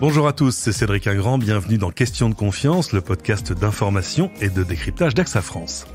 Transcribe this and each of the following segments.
Bonjour à tous, c'est Cédric Ingrand, bienvenue dans Question de confiance, le podcast d'information et de décryptage d'AXA France.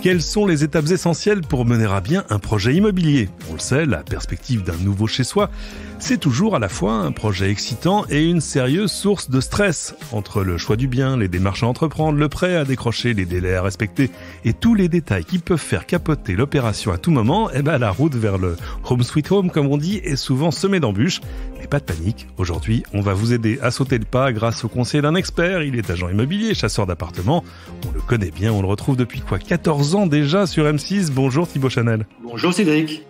Quelles sont les étapes essentielles pour mener à bien un projet immobilier ? On le sait, la perspective d'un nouveau chez-soi, c'est toujours à la fois un projet excitant et une sérieuse source de stress. Entre le choix du bien, les démarches à entreprendre, le prêt à décrocher, les délais à respecter et tous les détails qui peuvent faire capoter l'opération à tout moment, la route vers le home sweet home, comme on dit, est souvent semée d'embûches. Mais pas de panique, aujourd'hui, on va vous aider à sauter le pas grâce au conseil d'un expert. Il est agent immobilier, chasseur d'appartements. On le connaît bien, on le retrouve depuis 14 ans déjà sur M6. Bonjour Thibaut Chanel. Bonjour Cédric.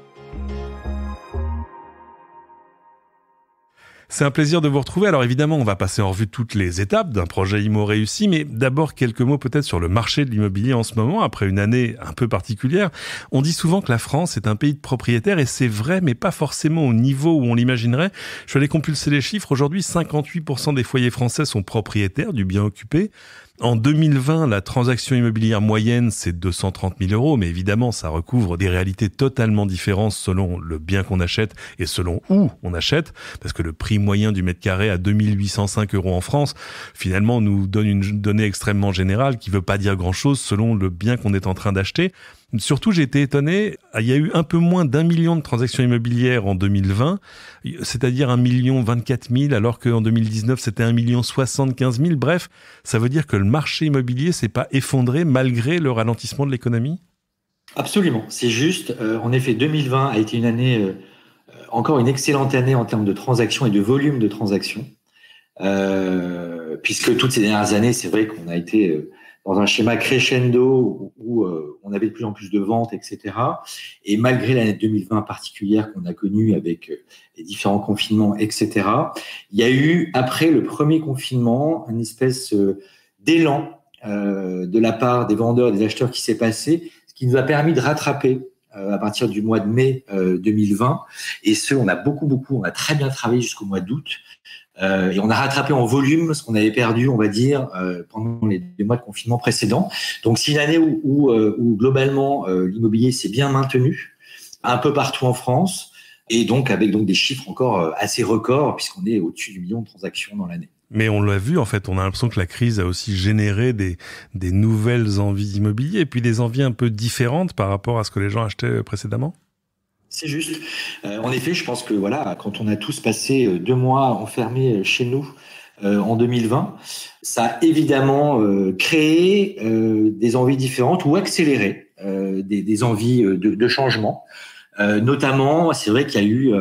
C'est un plaisir de vous retrouver. Alors évidemment, on va passer en revue toutes les étapes d'un projet IMO réussi, mais d'abord quelques mots peut-être sur le marché de l'immobilier en ce moment, après une année un peu particulière. On dit souvent que la France est un pays de propriétaires, et c'est vrai, mais pas forcément au niveau où on l'imaginerait. Je suis allé compulser les chiffres. Aujourd'hui, 58% des foyers français sont propriétaires du bien occupé. En 2020, la transaction immobilière moyenne, c'est 230 000 euros, mais évidemment, ça recouvre des réalités totalement différentes selon le bien qu'on achète et selon où on achète, parce que le prix moyen du mètre carré à 2805 euros en France, finalement, nous donne une donnée extrêmement générale qui veut pas dire grand-chose selon le bien qu'on est en train d'acheter. Surtout, j'ai été étonné, il y a eu un peu moins d'1 million de transactions immobilières en 2020, c'est-à-dire 1 024 000, alors qu'en 2019, c'était 1 75 000. Bref, ça veut dire que le marché immobilier s'est pas effondré malgré le ralentissement de l'économie ? Absolument, c'est juste. En effet, 2020 a été une année, encore une excellente année en termes de transactions et de volume de transactions, puisque toutes ces dernières années, c'est vrai qu'on a été dans un schéma crescendo où on avait de plus en plus de ventes, etc. Et malgré l'année 2020 particulière qu'on a connue avec les différents confinements, etc., il y a eu, après le premier confinement, une espèce d'élan de la part des vendeurs et des acheteurs qui s'est passé, ce qui nous a permis de rattraper à partir du mois de mai 2020. Et on a très bien travaillé jusqu'au mois d'août. Et on a rattrapé en volume ce qu'on avait perdu, on va dire, pendant les mois de confinement précédents. Donc, c'est une année où globalement, l'immobilier s'est bien maintenu, un peu partout en France, et donc avec des chiffres encore assez records, puisqu'on est au-dessus du million de transactions dans l'année. Mais on l'a vu, en fait, on a l'impression que la crise a aussi généré des nouvelles envies d'immobilier, et puis des envies un peu différentes par rapport à ce que les gens achetaient précédemment. C'est juste. En effet, je pense que quand on a tous passé 2 mois enfermés chez nous en 2020, ça a évidemment créé des envies différentes ou accéléré des envies de changement. Notamment, c'est vrai qu'il y a eu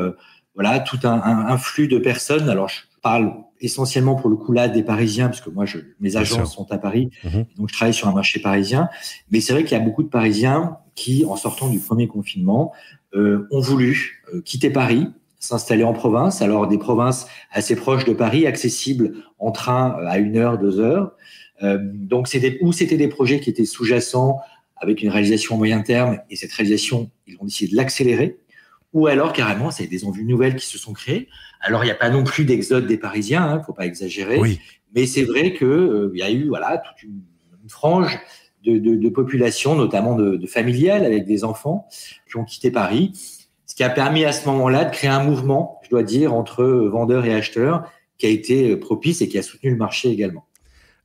tout un flux de personnes. Alors, je parle essentiellement pour le coup là des Parisiens, parce que moi, mes agences sont à Paris, donc je travaille sur un marché parisien. Mais c'est vrai qu'il y a beaucoup de Parisiens qui, en sortant du premier confinement, ont voulu quitter Paris, s'installer en province. Alors des provinces assez proches de Paris, accessibles en train à 1 heure, 2 heures. Donc c'était des projets qui étaient sous-jacents avec une réalisation à moyen terme, et cette réalisation, ils ont décidé de l'accélérer. Ou alors carrément, c'est des envies nouvelles qui se sont créées. Alors il n'y a pas non plus d'exode des Parisiens, faut pas exagérer. Oui. Mais c'est vrai que il y a eu toute une frange de population, notamment de familiales avec des enfants, qui ont quitté Paris, ce qui a permis à ce moment-là de créer un mouvement, je dois dire, entre vendeurs et acheteurs, qui a été propice et qui a soutenu le marché également.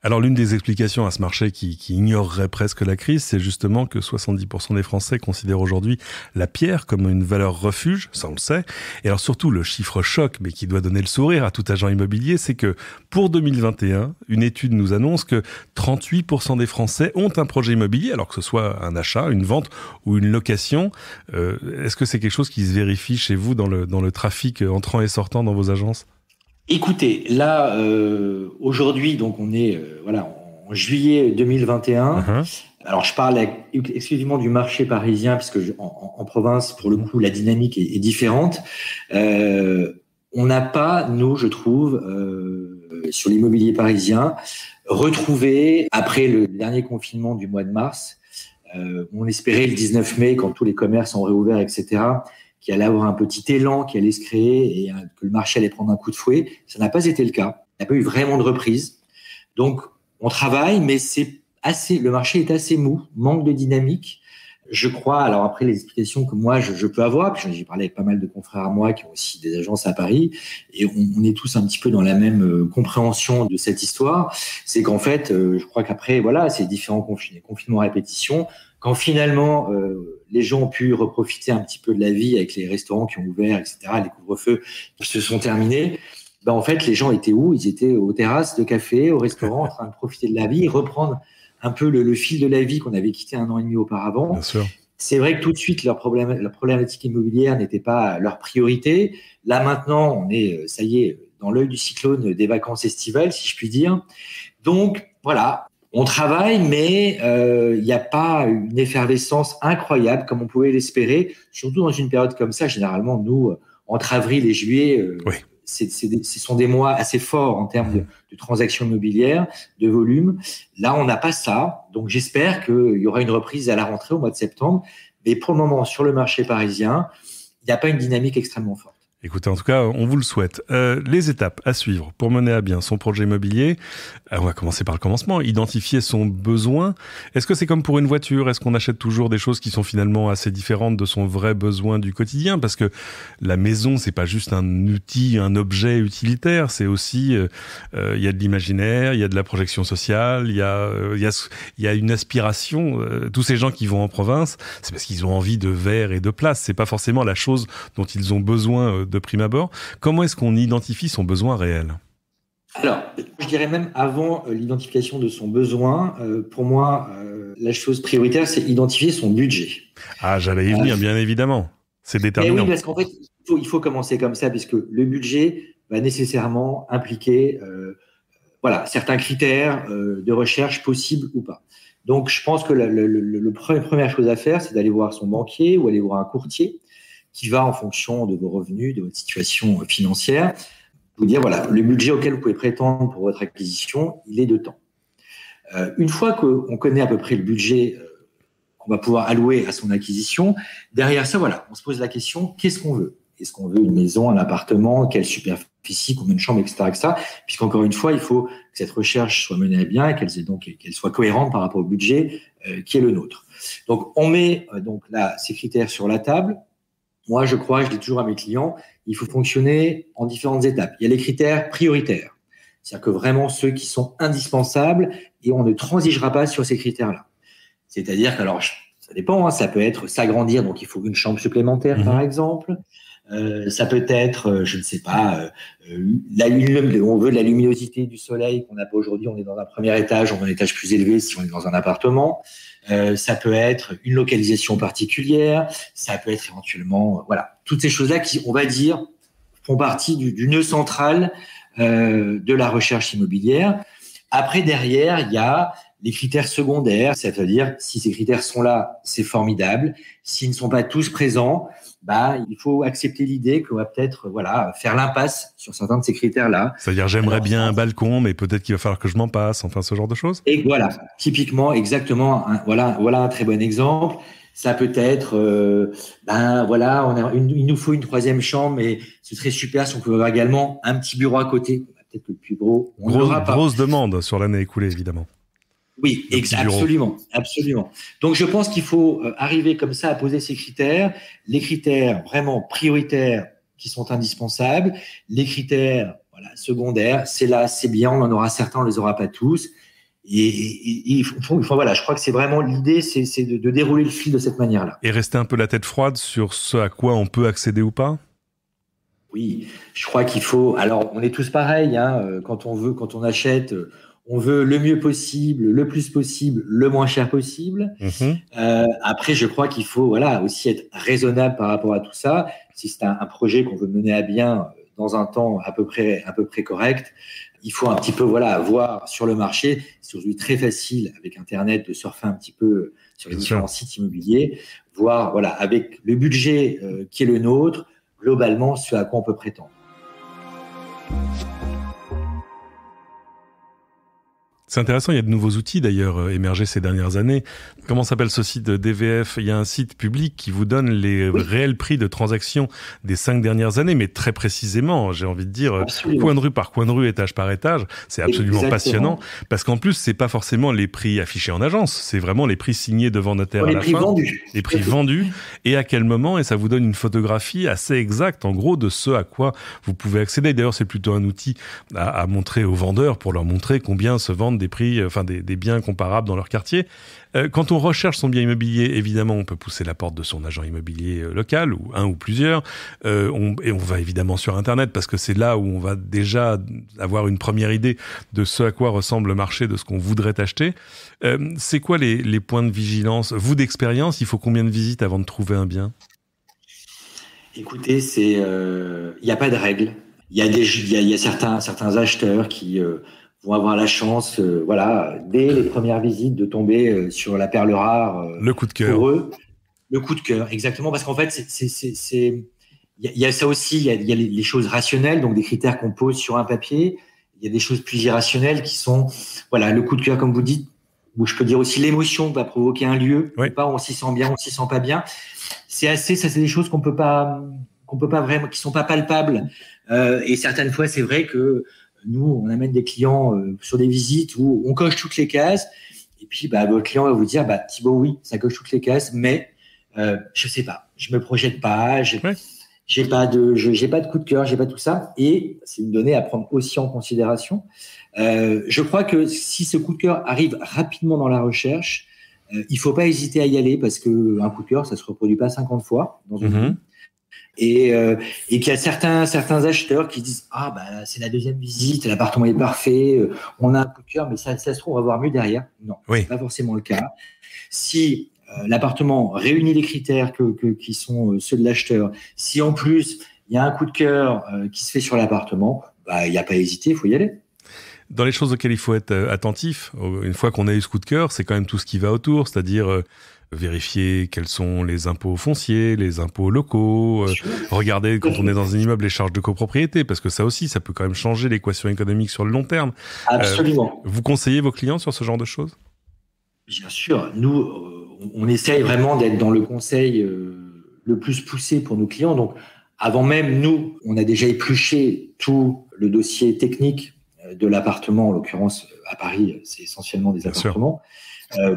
Alors, l'une des explications à ce marché qui ignorerait presque la crise, c'est justement que 70% des Français considèrent aujourd'hui la pierre comme une valeur refuge, ça on le sait. Et alors surtout, le chiffre choc, mais qui doit donner le sourire à tout agent immobilier, c'est que pour 2021, une étude nous annonce que 38% des Français ont un projet immobilier, alors que ce soit un achat, une vente ou une location. Est-ce que c'est quelque chose qui se vérifie chez vous dans le trafic entrant et sortant dans vos agences ? Écoutez, là, aujourd'hui, donc on est en juillet 2021. Alors, je parle exclusivement du marché parisien, puisque en province, pour le coup, la dynamique est différente. On n'a pas, nous, je trouve, sur l'immobilier parisien, retrouvé, après le dernier confinement du mois de mars, on espérait le 19 mai, quand tous les commerces ont réouvert, etc., qu'il allait avoir un petit élan qui allait se créer et que le marché allait prendre un coup de fouet. Ça n'a pas été le cas. Il n'y a pas eu vraiment de reprise. Donc, on travaille, mais le marché est assez mou, manque de dynamique. Je crois, alors après les explications que moi je peux avoir, puis j'ai parlé avec pas mal de confrères à moi qui ont aussi des agences à Paris, et on est tous un petit peu dans la même compréhension de cette histoire, c'est qu'en fait, je crois qu'après, voilà, ces différents confinements à répétition, quand finalement les gens ont pu reprofiter un petit peu de la vie avec les restaurants qui ont ouvert, etc., les couvre-feux qui se sont terminés, ben en fait, les gens étaient où? Ils étaient aux terrasses de café, au restaurant, en train de profiter de la vie, reprendre un peu le fil de la vie qu'on avait quitté 1 an et demi auparavant. Bien sûr. C'est vrai que tout de suite, la problématique immobilière n'était pas leur priorité. Là, maintenant, on est, ça y est, dans l'œil du cyclone des vacances estivales, si je puis dire. Donc, voilà, on travaille, mais il n'y a pas une effervescence incroyable comme on pouvait l'espérer, surtout dans une période comme ça. Généralement, nous, entre avril et juillet, Oui. Ce sont des mois assez forts en termes de transactions immobilières, de volume. Là, on n'a pas ça. Donc, j'espère qu'il y aura une reprise à la rentrée au mois de septembre. Mais pour le moment, sur le marché parisien, il n'y a pas une dynamique extrêmement forte. Écoutez, en tout cas, on vous le souhaite. Les étapes à suivre pour mener à bien son projet immobilier. On va commencer par le commencement. Identifier son besoin. Est-ce que c'est comme pour une voiture? Est-ce qu'on achète toujours des choses qui sont finalement assez différentes de son vrai besoin du quotidien? Parce que la maison, c'est pas juste un outil, un objet utilitaire. C'est aussi, il y a de l'imaginaire, il y a de la projection sociale, il y a une aspiration. Tous ces gens qui vont en province, c'est parce qu'ils ont envie de verre et de place. C'est pas forcément la chose dont ils ont besoin de prime abord. Comment est-ce qu'on identifie son besoin réel? Alors, je dirais même avant l'identification de son besoin, pour moi, la chose prioritaire, c'est identifier son budget. Ah, j'allais y venir, bien évidemment. C'est déterminant. Oui, parce qu'en fait, il faut commencer comme ça, puisque le budget va nécessairement impliquer voilà, certains critères de recherche possibles ou pas. Donc, je pense que la première chose à faire, c'est d'aller voir son banquier ou aller voir un courtier qui va, en fonction de vos revenus, de votre situation financière, vous dire, voilà, le budget auquel vous pouvez prétendre pour votre acquisition, il est de temps. Une fois qu'on connaît à peu près le budget qu'on va pouvoir allouer à son acquisition, derrière ça, voilà, on se pose la question, qu'est-ce qu'on veut? Est-ce qu'on veut une maison, un appartement, quelle superficie, combien de chambres, etc. Puisqu'encore une fois, il faut que cette recherche soit menée à bien et qu'elle soit cohérente par rapport au budget qui est le nôtre. Donc, on met donc là ces critères sur la table. Moi, je dis toujours à mes clients, il faut fonctionner en différentes étapes. Il y a les critères prioritaires, c'est-à-dire que vraiment ceux qui sont indispensables et on ne transigera pas sur ces critères-là. C'est-à-dire que, alors, ça dépend, hein, ça peut être s'agrandir, donc il faut une chambre supplémentaire, par exemple. Ça peut être, je ne sais pas, on veut de la luminosité du soleil qu'on n'a pas aujourd'hui, on est dans un premier étage, on veut un étage plus élevé si on est dans un appartement. Ça peut être une localisation particulière, ça peut être éventuellement, voilà, toutes ces choses-là qui, on va dire, font partie du nœud central de la recherche immobilière. Après, derrière, il y a les critères secondaires, c'est-à-dire si ces critères sont là, c'est formidable. S'ils ne sont pas tous présents, il faut accepter l'idée qu'on va peut-être faire l'impasse sur certains de ces critères-là. C'est-à-dire j'aimerais bien un balcon, mais peut-être qu'il va falloir que je m'en passe, enfin ce genre de choses. Et voilà, typiquement, exactement, voilà un très bon exemple. Ça peut être, il nous faut une 3e chambre, mais ce serait super si on pouvait avoir également un petit bureau à côté. Peut-être le plus gros. Grosse demande sur l'année écoulée, évidemment. Oui, absolument. Donc, je pense qu'il faut arriver comme ça à poser ces critères, les critères vraiment prioritaires qui sont indispensables, les critères secondaires, c'est là, c'est bien, on en aura certains, on les aura pas tous. Et je crois que c'est vraiment l'idée, c'est de dérouler le fil de cette manière-là. Et rester un peu la tête froide sur ce à quoi on peut accéder ou pas. Oui, je crois qu'il faut. Alors, on est tous pareils, hein, quand on achète. On veut le mieux possible, le plus possible, le moins cher possible. Après, je crois qu'il faut aussi être raisonnable par rapport à tout ça. Si c'est un projet qu'on veut mener à bien dans un temps à peu près correct, il faut un petit peu voir sur le marché. C'est aujourd'hui très facile avec Internet de surfer un petit peu sur les différents sites immobiliers, voir avec le budget qui est le nôtre, globalement ce à quoi on peut prétendre. C'est intéressant, il y a de nouveaux outils d'ailleurs émergés ces dernières années. Comment s'appelle ce site de DVF ? Il y a un site public qui vous donne les réels prix de transactions des 5 dernières années, mais très précisément, j'ai envie de dire, absolument. Coin de rue par coin de rue, étage par étage. C'est absolument passionnant, parce qu'en plus, c'est pas forcément les prix affichés en agence, c'est vraiment les prix signés devant notaire à la fin. Les prix vendus, et à quel moment, et ça vous donne une photographie assez exacte, en gros, de ce à quoi vous pouvez accéder. D'ailleurs, c'est plutôt un outil à montrer aux vendeurs pour leur montrer combien se vendent des prix, enfin des biens comparables dans leur quartier. Quand on recherche son bien immobilier, évidemment, on peut pousser la porte de son agent immobilier local, ou un ou plusieurs, et on va évidemment sur Internet, parce que c'est là où on va déjà avoir une première idée de ce à quoi ressemble le marché, de ce qu'on voudrait acheter. C'est quoi les points de vigilance ? Vous, d'expérience, il faut combien de visites avant de trouver un bien ? Écoutez, il n'y a pas de règle. Il y a certains acheteurs qui vont avoir la chance, dès les premières visites, de tomber sur la perle rare. Le coup de cœur. Pour eux, le coup de cœur, exactement, parce qu'en fait, il y a ça aussi. Il y a les choses rationnelles, donc des critères qu'on pose sur un papier. Il y a des choses plus irrationnelles qui sont, le coup de cœur, comme vous dites, ou je peux dire aussi l'émotion que va provoquer un lieu. Oui. Pas, on s'y sent bien, on s'y sent pas bien. Ça, c'est des choses qu'on peut pas vraiment, qui sont pas palpables. Et certaines fois, c'est vrai que nous, on amène des clients sur des visites où on coche toutes les cases. Et puis, votre client va vous dire, Thibaut, oui, ça coche toutes les cases, mais je sais pas, je me projette pas, j'ai pas de coup de cœur, j'ai pas tout ça. Et c'est une donnée à prendre aussi en considération. Je crois que si ce coup de cœur arrive rapidement dans la recherche, il faut pas hésiter à y aller, parce que un coup de cœur, ça se reproduit pas 50 fois dans une vie. Et qu'il y a certains acheteurs qui disent c'est la deuxième visite, l'appartement est parfait, on a un coup de cœur, mais ça se trouve on va voir mieux derrière. Non, c'est pas forcément le cas. Si l'appartement réunit les critères qui sont ceux de l'acheteur, si en plus il y a un coup de cœur qui se fait sur l'appartement, il n'y a pas à hésiter, il faut y aller. Dans les choses auxquelles il faut être attentif, une fois qu'on a eu ce coup de cœur, c'est quand même tout ce qui va autour, c'est-à-dire vérifier quels sont les impôts fonciers, les impôts locaux, regarder quand on est dans un immeuble les charges de copropriété, parce que ça aussi, ça peut quand même changer l'équation économique sur le long terme. Absolument. Vous conseillez vos clients sur ce genre de choses ? Bien sûr. Nous, on essaye vraiment d'être dans le conseil le plus poussé pour nos clients. Donc, avant même, nous, on a déjà épluché tout le dossier technique de l'appartement. En l'occurrence, à Paris, c'est essentiellement des appartements.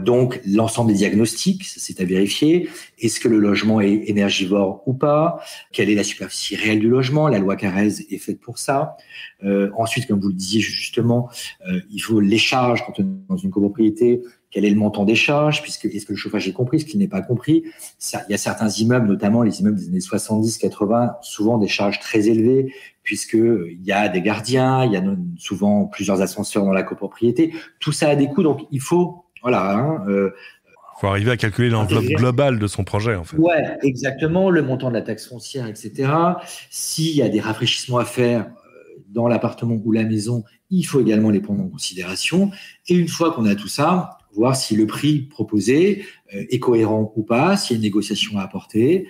Donc, l'ensemble des diagnostics, c'est à vérifier. Est-ce que le logement est énergivore ou pas ? Quelle est la superficie réelle du logement ? La loi Carrez est faite pour ça. Ensuite, comme vous le disiez justement, il faut les charges quand on est dans une copropriété. Quel est le montant des charges ? Est-ce que le chauffage est compris ? Ce qui n'est pas compris. Il y a certains immeubles, notamment les immeubles des années 70-80, souvent des charges très élevées, puisqu'il y a des gardiens, il y a souvent plusieurs ascenseurs dans la copropriété. Tout ça a des coûts, donc il faut... faut arriver à calculer l'enveloppe globale de son projet, en fait. Ouais, exactement, le montant de la taxe foncière, etc. S'il y a des rafraîchissements à faire dans l'appartement ou la maison, il faut également les prendre en considération. Et une fois qu'on a tout ça, voir si le prix proposé est cohérent ou pas, s'il y a une négociation à apporter.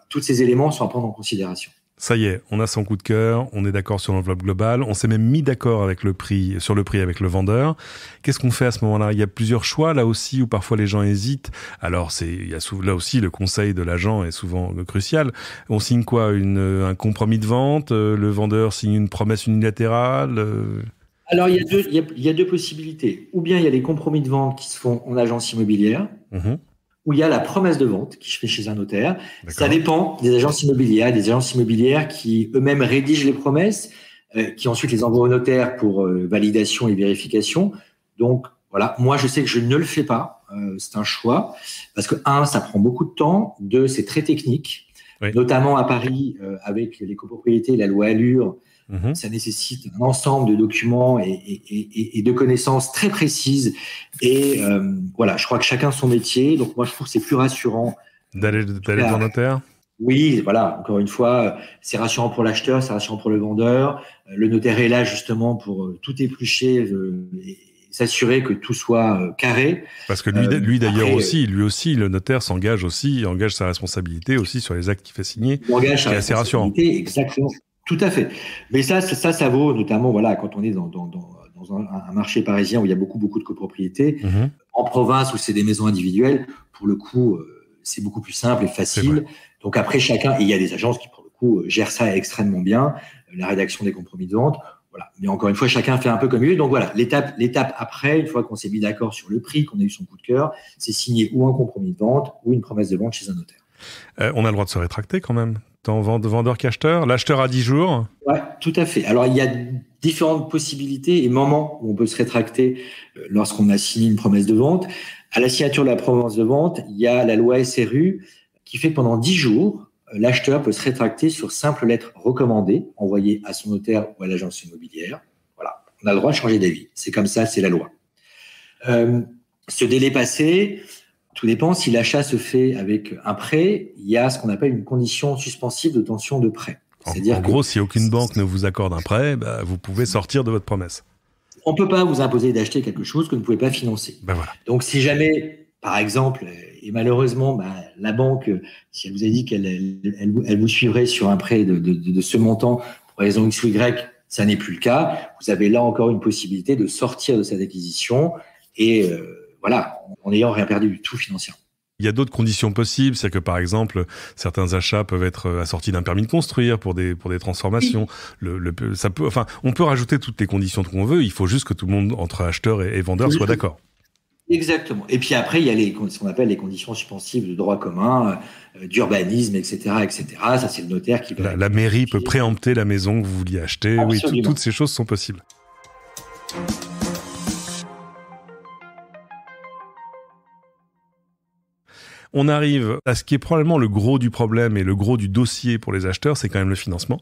Tous ces éléments sont à prendre en considération. Ça y est, on a son coup de cœur, on est d'accord sur l'enveloppe globale, on s'est même mis d'accord avec sur le prix avec le vendeur. Qu'est-ce qu'on fait à ce moment-là ? Il y a plusieurs choix là aussi où parfois les gens hésitent. Alors il y a là aussi le conseil de l'agent est souvent crucial. On signe quoi ? Un compromis de vente ? Le vendeur signe une promesse unilatérale ? Alors il y a deux possibilités. Ou bien il y a les compromis de vente qui se font en agence immobilière. Où il y a la promesse de vente qui se fait chez un notaire. D'accord. Ça dépend des agences immobilières qui eux-mêmes rédigent les promesses, qui ensuite les envoient au notaire pour validation et vérification. Donc voilà, moi je sais que je ne le fais pas, c'est un choix, parce que ça prend beaucoup de temps, 2, c'est très technique, notamment à Paris avec les copropriétés et la loi Allure. Ça nécessite un ensemble de documents et de connaissances très précises. Et je crois que chacun son métier. Donc moi, je trouve que c'est plus rassurant d'aller devant le notaire. Oui, voilà. Encore une fois, c'est rassurant pour l'acheteur, c'est rassurant pour le vendeur. Le notaire est là justement pour tout éplucher et s'assurer que tout soit carré. Parce que lui d'ailleurs aussi, le notaire engage sa responsabilité aussi sur les actes qu'il fait signer. Il engage sa responsabilité, assez rassurant. Exactement. Tout à fait. Mais ça vaut notamment, quand on est dans dans un marché parisien où il y a beaucoup de copropriétés. Mmh. En province où c'est des maisons individuelles, pour le coup, c'est beaucoup plus simple et facile. Donc après, chacun, et il y a des agences qui, pour le coup, gèrent ça extrêmement bien, la rédaction des compromis de vente. Voilà. Mais encore une fois, chacun fait un peu comme il veut. Donc voilà, l'étape après, une fois qu'on s'est mis d'accord sur le prix, qu'on a eu son coup de cœur, c'est signer ou un compromis de vente ou une promesse de vente chez un notaire. On a le droit de se rétracter quand même, tant vendeur qu'acheteur. L'acheteur a 10 jours. Ouais, tout à fait. Alors, il y a différentes possibilités et moments où on peut se rétracter lorsqu'on a signé une promesse de vente. À la signature de la promesse de vente, il y a la loi SRU qui fait que pendant 10 jours, l'acheteur peut se rétracter sur simple lettre recommandée envoyée à son notaire ou à l'agence immobilière. Voilà, on a le droit de changer d'avis. C'est comme ça, c'est la loi. Ce délai passé, tout dépend. Si l'achat se fait avec un prêt, il y a ce qu'on appelle une condition suspensive d'obtention de prêt. En gros, si aucune banque ne vous accorde un prêt, vous pouvez sortir de votre promesse. On ne peut pas vous imposer d'acheter quelque chose que vous ne pouvez pas financer. Voilà. Donc, si jamais, par exemple, et malheureusement, la banque, si elle vous a dit qu'elle vous suivrait sur un prêt de ce montant, pour raison X ou Y, ça n'est plus le cas. Vous avez là encore une possibilité de sortir de cette acquisition et en n'ayant rien perdu du tout financièrement. Il y a d'autres conditions possibles, c'est que par exemple, certains achats peuvent être assortis d'un permis de construire pour des transformations. On peut rajouter toutes les conditions qu'on veut. Il faut juste que tout le monde, entre acheteur et vendeur, soit d'accord. Exactement. Et puis après, il y a ce qu'on appelle les conditions suspensives de droit commun, d'urbanisme, etc., etc. Ça, c'est le notaire qui va. La mairie peut préempter la maison que vous vouliez acheter. Absolument. Oui, toutes ces choses sont possibles. On arrive à ce qui est probablement le gros du problème et le gros du dossier pour les acheteurs, c'est quand même le financement.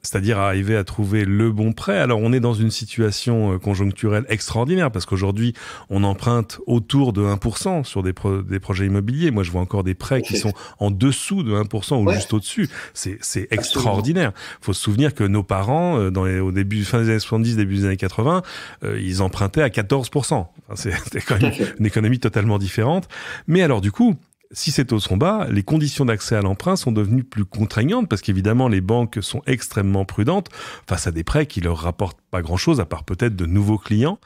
C'est-à-dire arriver à trouver le bon prêt. Alors, on est dans une situation conjoncturelle extraordinaire parce qu'aujourd'hui, on emprunte autour de 1% sur des projets immobiliers. Moi, je vois encore des prêts qui sont en dessous de 1% ou juste au-dessus. C'est extraordinaire. Il faut se souvenir que nos parents, fin des années 70, début des années 80, ils empruntaient à 14%. C'était quand même une économie totalement différente. Mais alors, du coup, si ces taux sont bas, les conditions d'accès à l'emprunt sont devenues plus contraignantes parce qu'évidemment, les banques sont extrêmement prudentes face à des prêts qui leur rapportent pas grand-chose, à part peut-être de nouveaux clients.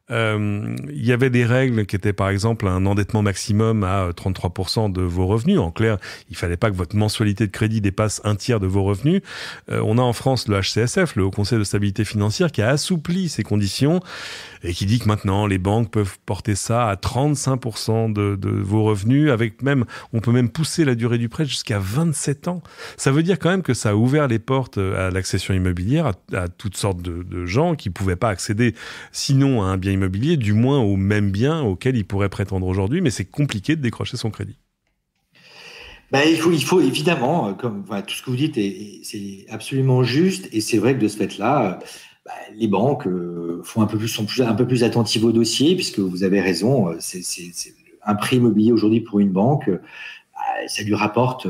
Il y avait des règles qui étaient par exemple un endettement maximum à 33% de vos revenus. En clair, il fallait pas que votre mensualité de crédit dépasse un tiers de vos revenus. On a en France le HCSF, le Haut Conseil de stabilité financière, qui a assoupli ces conditions et qui dit que maintenant les banques peuvent porter ça à 35% de vos revenus, on peut même pousser la durée du prêt jusqu'à 27 ans. Ça veut dire quand même que ça a ouvert les portes à l'accession immobilière à toutes sortes de gens qui pouvaient pas accéder sinon à un bien immobilier, du moins au même bien auquel il pourrait prétendre aujourd'hui, mais c'est compliqué de décrocher son crédit. Il faut évidemment, tout ce que vous dites, c'est absolument juste, et c'est vrai que de ce fait-là, les banques sont un peu plus attentives au dossier, puisque vous avez raison, c'est un prêt immobilier aujourd'hui pour une banque, ça lui rapporte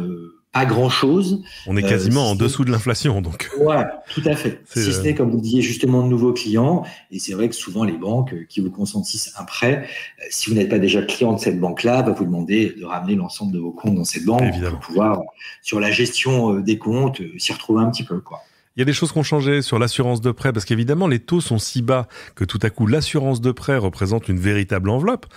pas grand-chose. On est quasiment en dessous de l'inflation, donc. Ouais, tout à fait. Si ce n'est, comme vous le disiez, justement de nouveaux clients. Et c'est vrai que souvent, les banques qui vous consentissent un prêt, si vous n'êtes pas déjà client de cette banque-là, va vous demander de ramener l'ensemble de vos comptes dans cette banque pour pouvoir, sur la gestion des comptes, s'y retrouver un petit peu, quoi. Il y a des choses qui ont changé sur l'assurance de prêt, parce qu'évidemment, les taux sont si bas que tout à coup, l'assurance de prêt représente une véritable enveloppe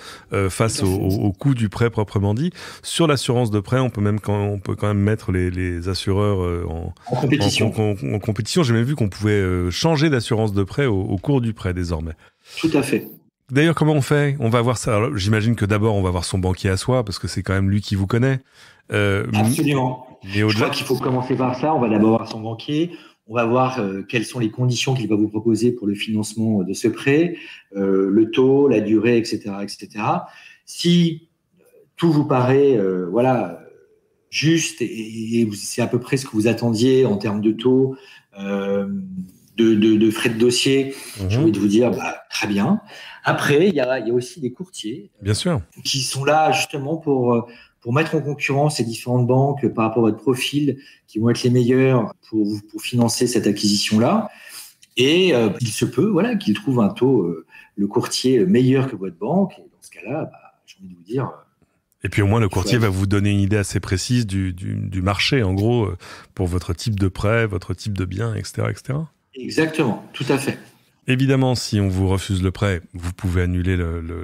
face au coût du prêt proprement dit. Sur l'assurance de prêt, on peut quand même mettre les assureurs en compétition. En compétition. J'ai même vu qu'on pouvait changer d'assurance de prêt au cours du prêt désormais. Tout à fait. D'ailleurs, comment on fait ? On va voir ça. Alors, j'imagine que d'abord, on va voir son banquier à soi, parce que c'est quand même lui qui vous connaît. Absolument. Je crois qu'il faut commencer par ça. On va d'abord voir son banquier. On va voir quelles sont les conditions qu'il va vous proposer pour le financement de ce prêt, le taux, la durée, etc., etc. Si tout vous paraît, juste et c'est à peu près ce que vous attendiez en termes de taux, de frais de dossier, j'ai envie de vous dire, très bien. Après, il y a aussi des courtiers, bien sûr, qui sont là justement pour mettre en concurrence ces différentes banques par rapport à votre profil, qui vont être les meilleurs pour financer cette acquisition-là. Et il se peut qu'il trouve un taux, le courtier meilleur que votre banque. Et dans ce cas-là, j'ai envie de vous dire... Et puis au moins, le courtier va vous donner une idée assez précise du marché, en gros, pour votre type de prêt, votre type de bien, etc., etc. Exactement, tout à fait. Évidemment, si on vous refuse le prêt, vous pouvez annuler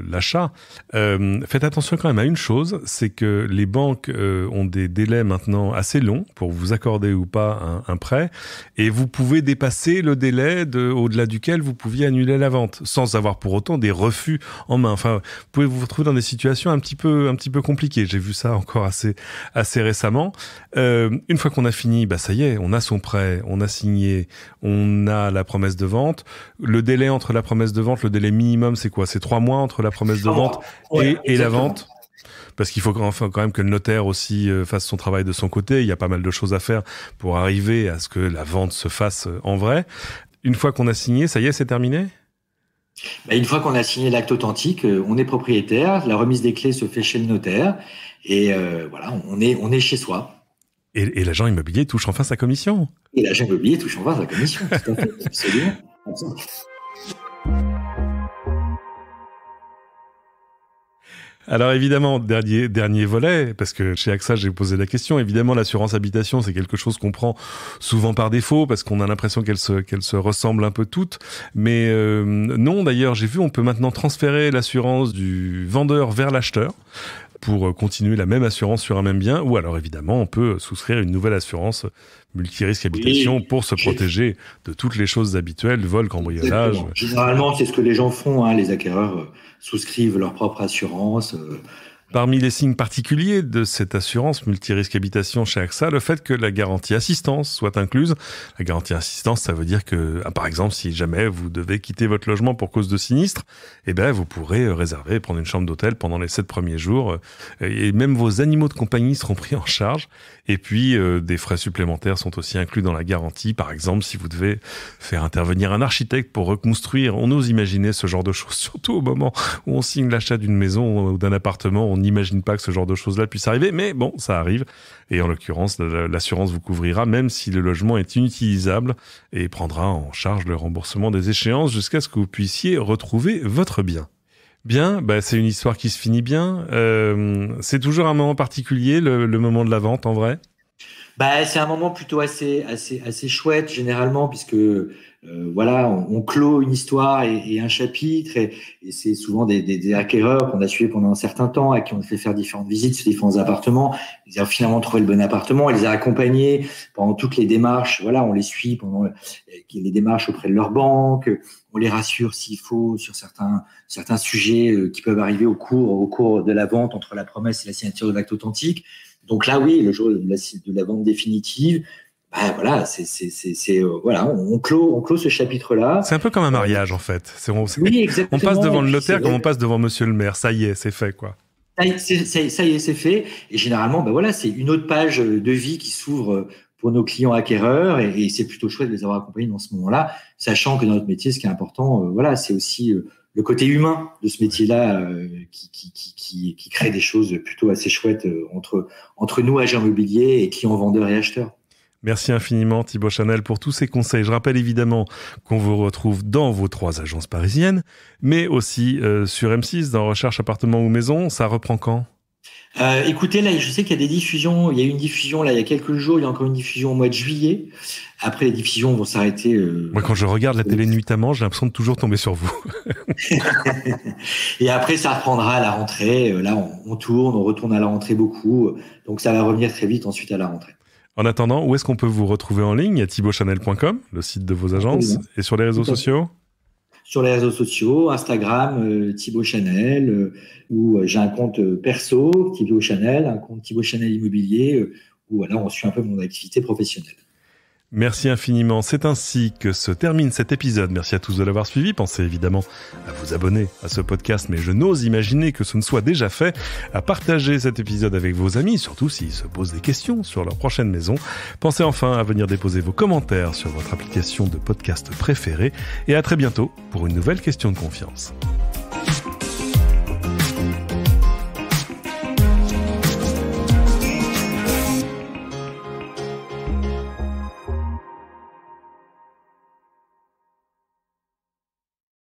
l'achat. Faites attention quand même à une chose, c'est que les banques ont des délais maintenant assez longs pour vous accorder ou pas un prêt, et vous pouvez dépasser le délai au-delà duquel vous pouviez annuler la vente, sans avoir pour autant des refus en main. Enfin, vous pouvez vous retrouver dans des situations un petit peu compliquées. J'ai vu ça encore assez récemment. Une fois qu'on a fini, ça y est, on a son prêt, on a signé, on a la promesse de vente. Le délai entre la promesse de vente, le délai minimum, c'est quoi ? C'est 3 mois entre la promesse de vente et la vente ? Parce qu'il faut quand même que le notaire aussi fasse son travail de son côté. Il y a pas mal de choses à faire pour arriver à ce que la vente se fasse en vrai. Une fois qu'on a signé, ça y est, c'est terminé ? Une fois qu'on a signé l'acte authentique, on est propriétaire, la remise des clés se fait chez le notaire et voilà, on est chez soi. Et l'agent immobilier touche enfin sa commission. Et l'agent immobilier touche enfin sa commission, tout à fait, absolument. Alors évidemment, dernier volet, parce que chez AXA, j'ai posé la question. Évidemment, l'assurance habitation, c'est quelque chose qu'on prend souvent par défaut, parce qu'on a l'impression qu'elles se ressemblent un peu toutes. Mais non, d'ailleurs, j'ai vu, on peut maintenant transférer l'assurance du vendeur vers l'acheteur pour continuer la même assurance sur un même bien, ou alors évidemment, on peut souscrire une nouvelle assurance multirisque habitation pour se protéger de toutes les choses habituelles, vol, cambriolage. Exactement. Généralement, c'est ce que les gens font, les acquéreurs souscrivent leur propre assurance. Parmi les signes particuliers de cette assurance multirisque habitation chez AXA, le fait que la garantie assistance soit incluse. La garantie assistance, ça veut dire que, par exemple, si jamais vous devez quitter votre logement pour cause de sinistre, vous pourrez réserver, prendre une chambre d'hôtel pendant les 7 premiers jours. Et même vos animaux de compagnie seront pris en charge. Et puis, des frais supplémentaires sont aussi inclus dans la garantie. Par exemple, si vous devez faire intervenir un architecte pour reconstruire, on ose imaginer ce genre de choses, surtout au moment où on signe l'achat d'une maison ou d'un appartement. On n'imagine pas que ce genre de choses-là puisse arriver, mais bon, ça arrive. Et en l'occurrence, l'assurance vous couvrira même si le logement est inutilisable et prendra en charge le remboursement des échéances jusqu'à ce que vous puissiez retrouver votre bien. Bien, c'est une histoire qui se finit bien. C'est toujours un moment particulier, le moment de la vente, en vrai ? C'est un moment plutôt assez chouette généralement, puisque on clôt une histoire et un chapitre, et c'est souvent des acquéreurs qu'on a suivis pendant un certain temps, à qui on a fait faire différentes visites sur différents appartements. Ils ont finalement trouvé le bon appartement, on les a accompagnés pendant toutes les démarches. Voilà, on les suit pendant les démarches auprès de leur banque. On les rassure s'il faut sur certains sujets qui peuvent arriver au cours de la vente, entre la promesse et la signature de l'acte authentique. Donc là, oui, le jour de la vente définitive, on clôt ce chapitre-là. C'est un peu comme un mariage, en fait. Oui, exactement. On passe devant le notaire comme on passe devant monsieur le maire. Ça y est, c'est fait, quoi. Ça y est, c'est fait. Et généralement, c'est une autre page de vie qui s'ouvre pour nos clients acquéreurs, et c'est plutôt chouette de les avoir accompagnés dans ce moment-là, sachant que dans notre métier, ce qui est important, c'est aussi le côté humain de ce métier-là qui crée des choses plutôt assez chouettes entre nous, agents immobiliers, et clients vendeurs et acheteurs. Merci infiniment Thibaut Chanel pour tous ces conseils. Je rappelle évidemment qu'on vous retrouve dans vos 3 agences parisiennes, mais aussi sur M6 dans Recherche appartement ou maison. Ça reprend quand ? Écoutez, là, je sais qu'il y a des diffusions. Il y a eu une diffusion là il y a quelques jours. Il y a encore une diffusion au mois de juillet. Après, les diffusions vont s'arrêter. Moi, quand je regarde la télé nuitamment, j'ai l'impression de toujours tomber sur vous. Et après, ça reprendra à la rentrée. Là, on tourne, on retourne à la rentrée beaucoup. Donc, ça va revenir très vite ensuite à la rentrée. En attendant, où est-ce qu'on peut vous retrouver en ligne ? Il y a thibautchanel.com, le site de vos agences, et sur les réseaux sociaux ? Sur les réseaux sociaux, Instagram, Thibaut Chanel, où j'ai un compte perso, Thibaut Chanel, un compte Thibaut Chanel Immobilier, où on suit un peu mon activité professionnelle. Merci infiniment. C'est ainsi que se termine cet épisode. Merci à tous de l'avoir suivi. Pensez évidemment à vous abonner à ce podcast, mais je n'ose imaginer que ce ne soit déjà fait, à partager cet épisode avec vos amis, surtout s'ils se posent des questions sur leur prochaine maison. Pensez enfin à venir déposer vos commentaires sur votre application de podcast préférée, et à très bientôt pour une nouvelle question de confiance.